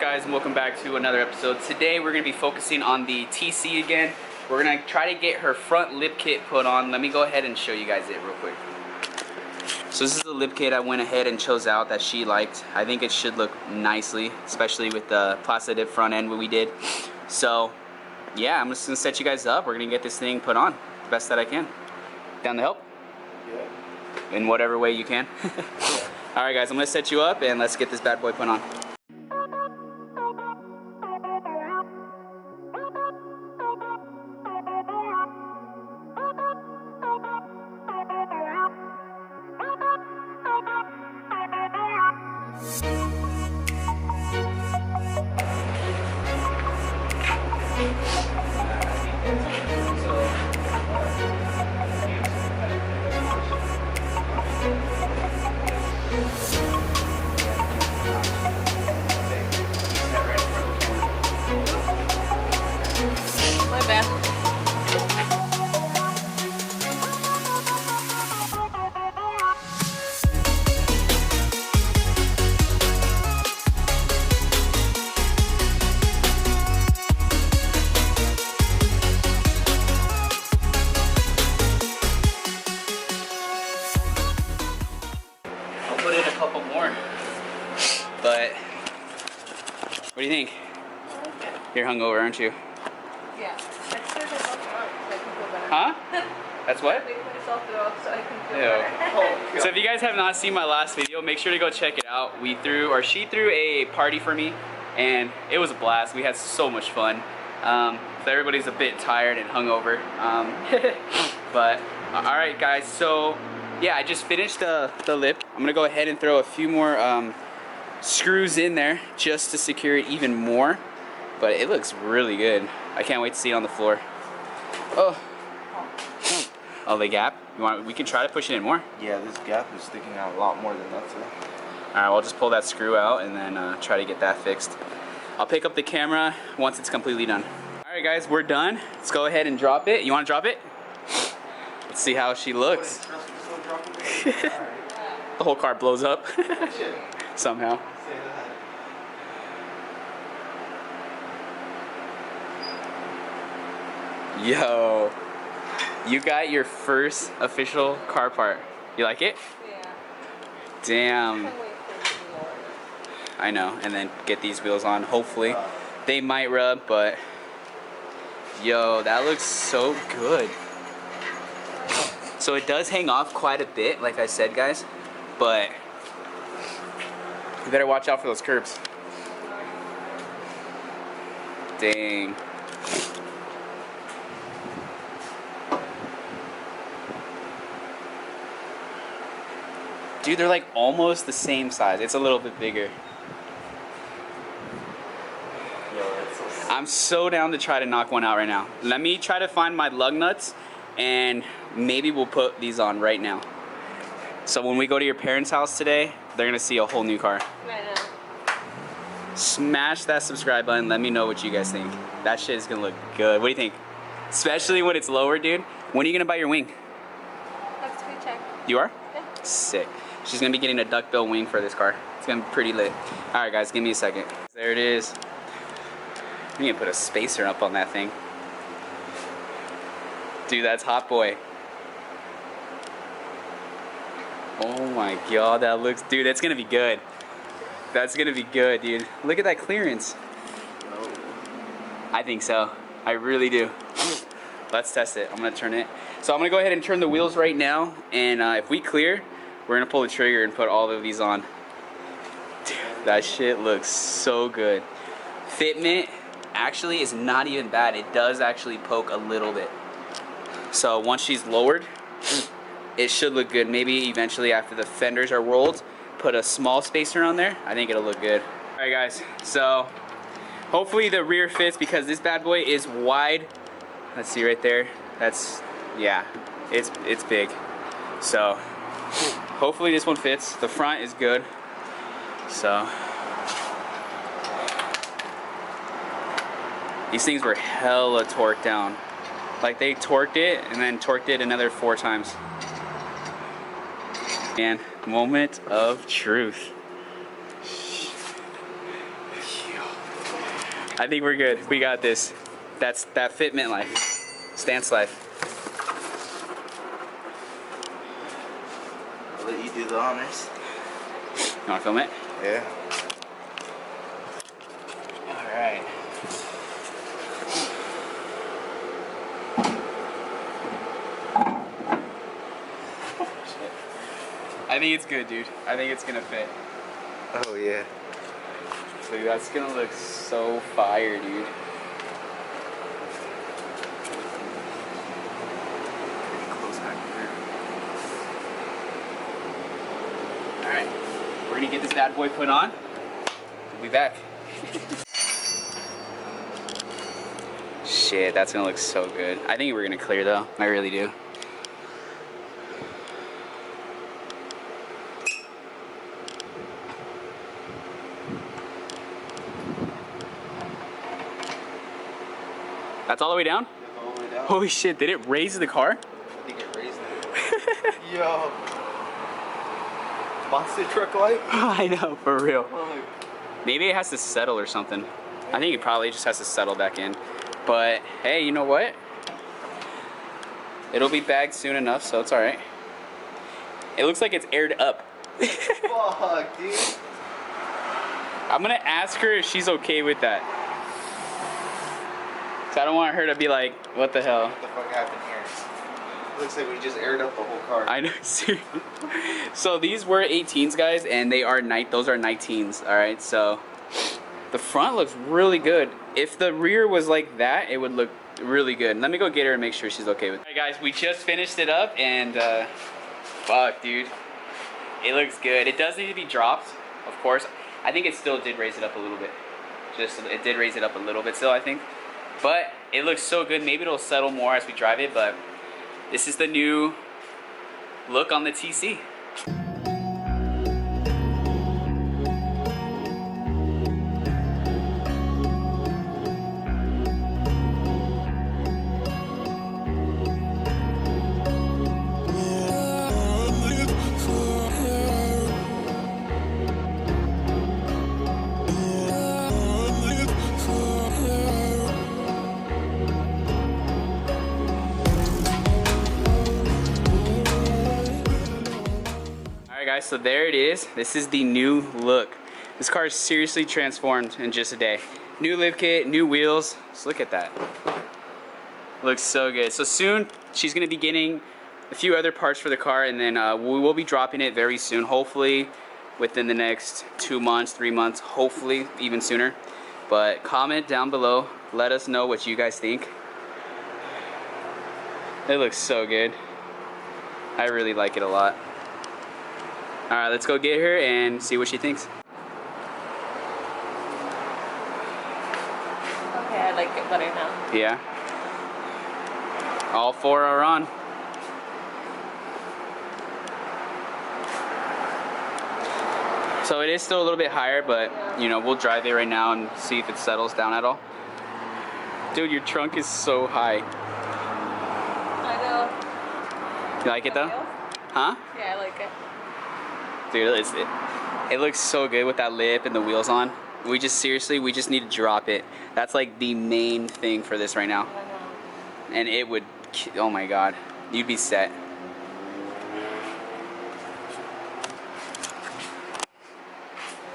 guys, and welcome back to another episode. Today we're going to be focusing on the TC again. We're going to try to get her front lip kit put on. Let me go ahead and show you guys it real quick. So this is the lip kit I went ahead and chose out that she liked. I think it should look nicely, especially with the plastic dip front end what we did. So yeah, I'm just going to set you guys up. We're going to get this thing put on the best that I can. Down to help? Yeah. In whatever way you can. Yeah. Alright guys, I'm going to set you up and let's get this bad boy put on. Put in a couple more, but what do you think? You're hungover, aren't you? Yeah. Huh? That's what? Yeah. So if you guys have not seen my last video, make sure to go check it out. She threw a party for me, and it was a blast. We had so much fun. So everybody's a bit tired and hungover. But all right, guys. So yeah, I just finished the lip. I'm gonna go ahead and throw a few more screws in there just to secure it even more. But it looks really good. I can't wait to see it on the floor. Oh, the gap? We can try to push it in more. Yeah, this gap is sticking out a lot more than that's it. All right, we'll just pull that screw out and then try to get that fixed. I'll pick up the camera once it's completely done. All right, guys, we're done. Let's go ahead and drop it. You want to drop it? Let's see how she looks. The whole car blows up somehow. Yo, you got your first official car part. You like it? Yeah. Damn. I know, and then get these wheels on. Hopefully, they might rub, but yo, that looks so good. So it does hang off quite a bit, like I said, guys, but you better watch out for those curbs. Dang. Dude, they're like almost the same size. It's a little bit bigger. I'm so down to try to knock one out right now. Let me try to find my lug nuts and maybe we'll put these on right now. So when we go to your parents' house today, they're gonna see a whole new car. I know. Smash that subscribe button. Let me know what you guys think. That shit is gonna look good. What do you think? Especially when it's lower, dude. When are you gonna buy your wing? Let's go check. You are? Yeah. Sick. She's gonna be getting a duckbill wing for this car. It's gonna be pretty lit. All right, guys, give me a second. There it is. I'm gonna put a spacer up on that thing. Dude, that's hot boy. Oh my god, that looks... Dude, that's gonna be good. That's gonna be good, dude. Look at that clearance. I think so. I really do. Let's test it. I'm gonna turn it. So I'm gonna go ahead and turn the wheels right now, and if we clear, we're gonna pull the trigger and put all of these on. Dude, that shit looks so good. Fitment actually is not even bad. It does actually poke a little bit. So once she's lowered, it should look good. Maybe eventually after the fenders are rolled, put a small spacer on there. I think it'll look good. All right, guys. So hopefully the rear fits because this bad boy is wide. Let's see right there. That's, yeah, it's big. So hopefully this one fits. The front is good. So these things were hella torqued down. Like they torqued it and then torqued it another 4 times. And moment of truth. I think we're good. We got this. That's that fitment life. Stance life. I'll let you do the honors. You wanna film it? Yeah. Alright. I think it's good, dude. I think it's gonna fit. Oh yeah. Dude, that's gonna look so fire, dude. Pretty close back here. Alright. We're gonna get this bad boy put on. We'll be back. Shit, that's gonna look so good. I think we're gonna clear though. I really do. That's all the way down? All the way down. Holy shit, did it raise the car? I think it raised it. Yo. Monster truck light? I know, for real. Oh, Maybe it has to settle or something. I think it probably just has to settle back in. But hey, you know what? It'll be bagged soon enough, so it's alright. It looks like it's aired up. fuck, dude. I'm gonna ask her if she's okay with that. So I don't want her to be like, what the hell? What the fuck happened here? Looks like we just aired up the whole car. I know, seriously. So these were 18s, guys, and they are those are 19s, all right? So the front looks really good. If the rear was like that, it would look really good. Let me go get her and make sure she's okay with it. All right, guys, we just finished it up, and fuck, dude. It looks good. It does need to be dropped, of course. I think it still did raise it up a little bit. It did raise it up a little bit still, I think. But it looks so good. Maybe it'll settle more as we drive it, but this is the new look on the TC. Guys, so there it is. This is the new look. This car is seriously transformed in just a day. New lift kit, new wheels. Just look at that. Looks so good. So soon she's gonna be getting a few other parts for the car, and then we will be dropping it very soon, hopefully within the next 2 months, 3 months, hopefully even sooner. But comment down below, let us know what you guys think. It looks so good. I really like it a lot. All right, let's go get her and see what she thinks. Okay, I like it better now. Yeah. All 4 are on. So it is still a little bit higher, but you know, we'll drive it right now and see if it settles down at all. Dude, your trunk is so high. I know. You like it though? Huh? Yeah, I like it. Dude, it looks so good with that lip and the wheels on. We just need to drop it. That's like the main thing for this right now. I know. And it would, oh my god, you'd be set. I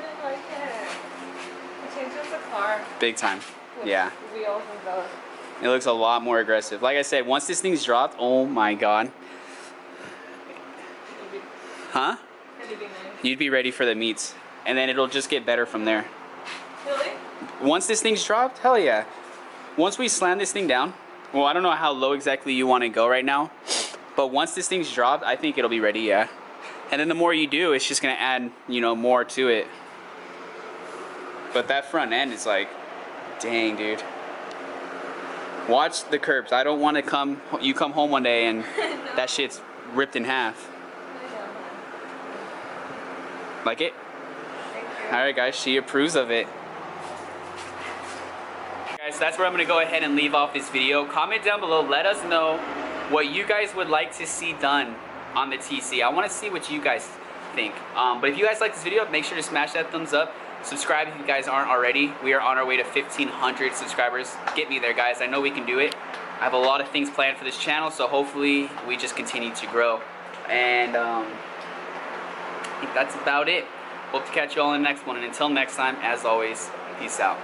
really like it. It changes the car. Big time. With Yeah. wheels and those. It looks a lot more aggressive. Like I said, once this thing's dropped, oh my god. Huh? It'd be nice. You'd be ready for the meets. And then it'll just get better from there. Really? Once this thing's dropped, hell yeah. Once we slam this thing down, well, I don't know how low exactly you want to go right now, but once this thing's dropped, I think it'll be ready, yeah. And then the more you do, it's just gonna add, you know, more to it. But that front end is like, dang, dude. Watch the curbs. I don't want to you come home one day and No. that shit's ripped in half. I know. Like it? Thank you. Alright guys, she approves of it. Guys, that's where I'm going to go ahead and leave off this video. Comment down below, let us know what you guys would like to see done on the TC. I want to see what you guys think. But if you guys like this video, make sure to smash that thumbs up. Subscribe if you guys aren't already. We are on our way to 1,500 subscribers. Get me there, guys. I know we can do it. I have a lot of things planned for this channel, so hopefully we just continue to grow. And I think that's about it. Hope to catch you all in the next one. And until next time, as always, peace out.